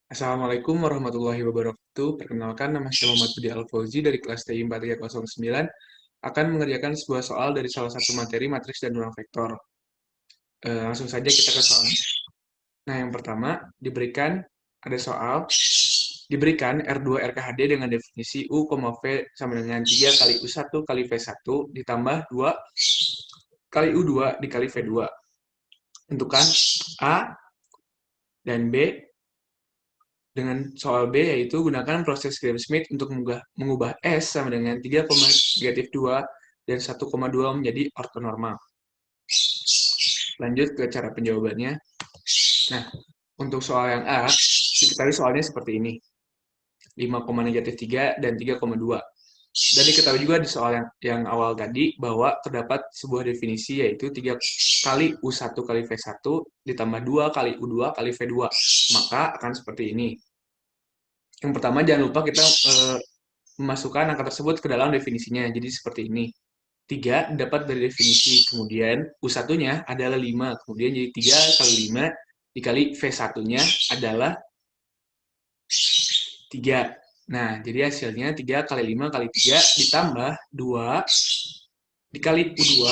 Assalamualaikum warahmatullahi wabarakatuh. Perkenalkan, nama saya Muhammad Budi Al-Fauzi dari kelas TI 4309 akan mengerjakan sebuah soal dari salah satu materi matriks dan ruang vektor. Langsung saja kita ke soalnya. Nah, yang pertama, ada soal, diberikan R2 RKHD dengan definisi U, V sama dengan 3 kali U1 kali V1 ditambah 2 kali U2 dikali V2. Tentukan A dan B. Dengan soal B, yaitu gunakan proses Gram-Schmidt untuk mengubah S sama dengan 3,-2 dan 1,2 menjadi ortonormal. Lanjut ke cara penjawabannya. Nah, untuk soal yang A, diketahui soalnya seperti ini. 5,-3 dan 3,2. Dan diketahui juga di soal yang awal tadi bahwa terdapat sebuah definisi yaitu 3 kali U1 kali V1 ditambah 2 kali U2 kali V2. Maka akan seperti ini. Yang pertama, jangan lupa kita memasukkan angka tersebut ke dalam definisinya. Jadi seperti ini. 3 dapat dari definisi. Kemudian U1-nya adalah 5. Kemudian jadi 3 kali 5 dikali V1-nya adalah 3. Nah, jadi hasilnya 3 kali 5 kali 3 ditambah 2 dikali U2.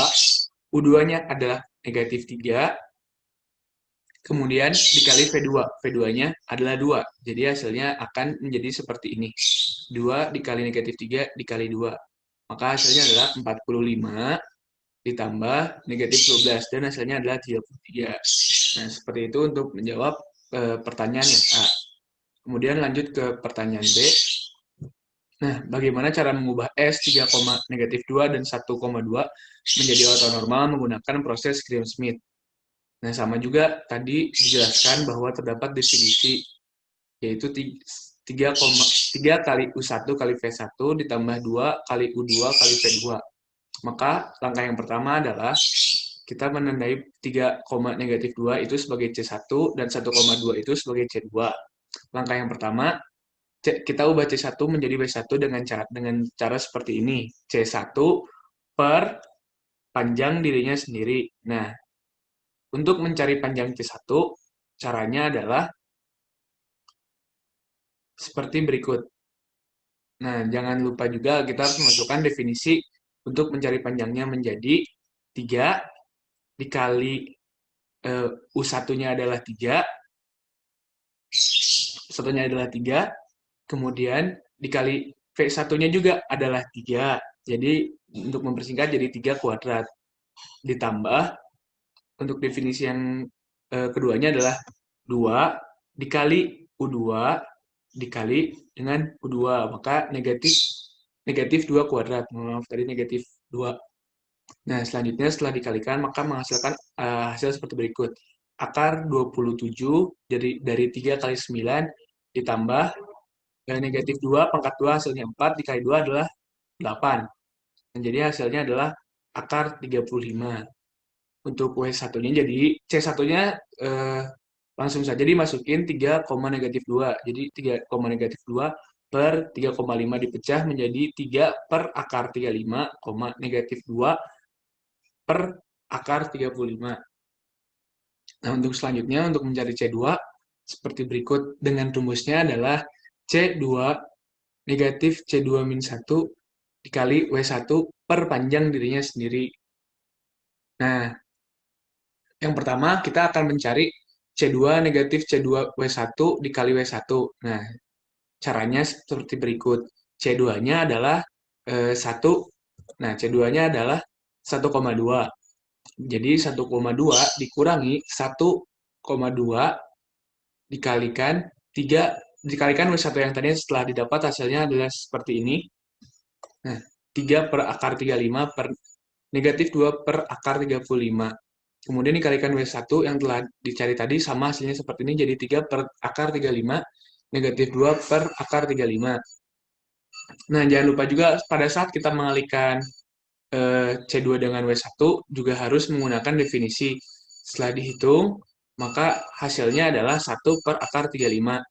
U2-nya adalah negatif 3. Kemudian dikali V2. V2-nya adalah 2. Jadi hasilnya akan menjadi seperti ini. 2 dikali negatif 3 dikali 2. Maka hasilnya adalah 45 ditambah negatif 12. Dan hasilnya adalah 33. Nah, seperti itu untuk menjawab pertanyaan yang A. Kemudian lanjut ke pertanyaan B. Nah, bagaimana cara mengubah S 3,-2 dan 1,2 menjadi ortonormal menggunakan proses Gram-Schmidt? Nah, sama juga tadi dijelaskan bahwa terdapat definisi, yaitu 3 kali U1 kali V1 ditambah 2 kali U2 kali V2. Maka langkah yang pertama adalah kita menandai 3,-2 itu sebagai C1 dan 1,2 itu sebagai C2. Langkah yang pertama, kita ubah C1 menjadi B1 dengan cara seperti ini. C1 per panjang dirinya sendiri. Nah, untuk mencari panjang C1, caranya adalah seperti berikut. Nah, jangan lupa juga kita harus memasukkan definisi untuk mencari panjangnya menjadi 3 dikali U1-nya adalah 3, satunya adalah 3, kemudian dikali V1-nya juga adalah 3. Jadi, untuk mempersingkat jadi 3 kuadrat. Ditambah, untuk definisi yang keduanya adalah 2 dikali U2 dikali dengan U2. Maka negatif 2 kuadrat. Maaf, tadi negatif 2. Nah, selanjutnya setelah dikalikan, maka menghasilkan hasil seperti berikut. Akar 27 dari 3 kali 9 ditambah negatif 2 pangkat 2 hasilnya 4 dikali 2 adalah 8. Dan jadi hasilnya adalah akar 35. Untuk W1-nya jadi C1-nya langsung saja dimasukin 3,-2. Jadi 3,-2 per 3,5 dipecah menjadi 3 per akar 35, -2 per akar 35. Nah, untuk selanjutnya, untuk mencari C2, seperti berikut. Dengan rumusnya adalah C2 negatif C2 min 1 dikali W1 per panjang dirinya sendiri. Nah, yang pertama kita akan mencari C2 negatif C2 W1 dikali W1. Nah, caranya seperti berikut. C2-nya adalah 1. Nah, C2-nya adalah 1,2. Jadi 1,2 dikurangi 1,2 dikalikan 3 dikalikan W1 yang tadi setelah didapat hasilnya adalah seperti ini. Nah, 3 per akar 35 per negatif 2 per akar 35. Kemudian dikalikan W1 yang telah dicari tadi sama hasilnya seperti ini, jadi 3 per akar 35 negatif 2 per akar 35. Nah, jangan lupa juga pada saat kita mengalihkan C2 dengan W1 juga harus menggunakan definisi. Setelah dihitung, maka hasilnya adalah 1 per akar 35.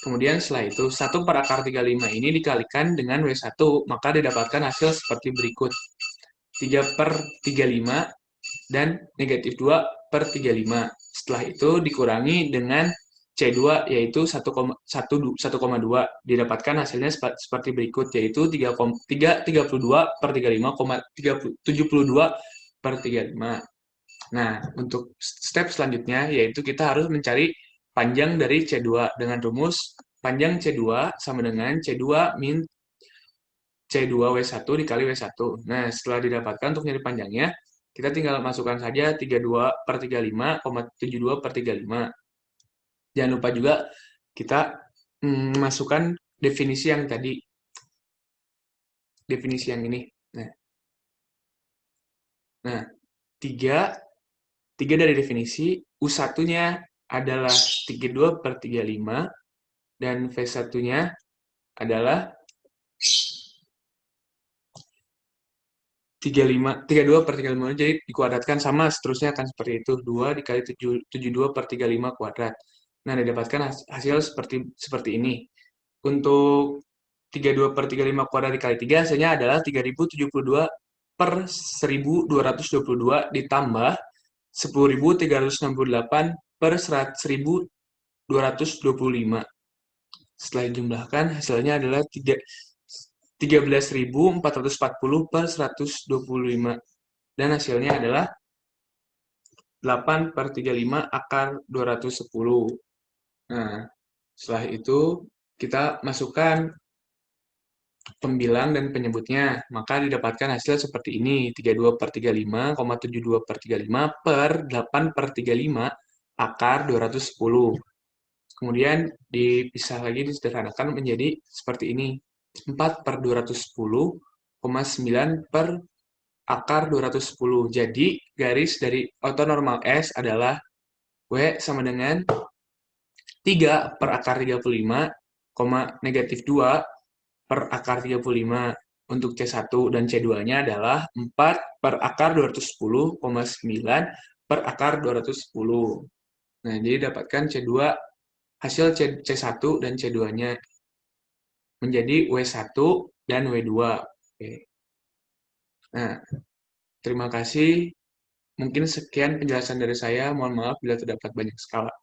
Kemudian setelah itu, 1 per akar 35 ini dikalikan dengan W1, maka didapatkan hasil seperti berikut. 3 per 35 dan negatif 2 per 35. Setelah itu dikurangi dengan C2 yaitu 1,2. Didapatkan hasilnya seperti berikut, yaitu 32 per 35,72 per 35. Nah, untuk step selanjutnya yaitu kita harus mencari panjang dari C2 dengan rumus panjang C2 sama dengan C2 min C2W1 dikali W1. Nah, setelah didapatkan untuk nyari panjangnya, kita tinggal masukkan saja 32 per 35,72 per 35. Jangan lupa juga kita masukkan definisi yang tadi, definisi yang ini. Nah 3 dari definisi, U1-nya adalah 32 per 35, dan V1-nya adalah 32 per 35, jadi dikuadratkan sama, seterusnya akan seperti itu, 2 dikali 72 per 35 kuadrat. Nah, didapatkan hasil seperti ini. Untuk 32 per 35 kuadrat dikali 3, hasilnya adalah 3072 per 1222 ditambah 10.368 per 1.225. Setelah dijumlahkan, hasilnya adalah 13.440 per 125. Dan hasilnya adalah 8 per 35 akar 210. Nah, setelah itu kita masukkan pembilang dan penyebutnya, maka didapatkan hasil seperti ini, 32 per 35,72 per 35 per 8 per 35 akar 210. Kemudian dipisah lagi, disederhanakan menjadi seperti ini, 4 per 210,9 per akar 210. Jadi, garis dari ortonormal S adalah W sama dengan 3 per akar 35, negatif 2 per akar 35. Untuk C1 dan C2-nya adalah 4 per akar 210,9 per akar 210. Nah, jadi dapatkan C2, hasil C1 dan C2-nya menjadi W1 dan W2. Oke. Nah, terima kasih. Mungkin sekian penjelasan dari saya. Mohon maaf bila terdapat banyak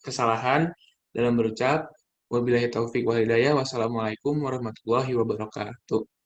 kesalahan dalam berucap. Wabillahi taufik wal hidayah. Wassalamualaikum warahmatullahi wabarakatuh.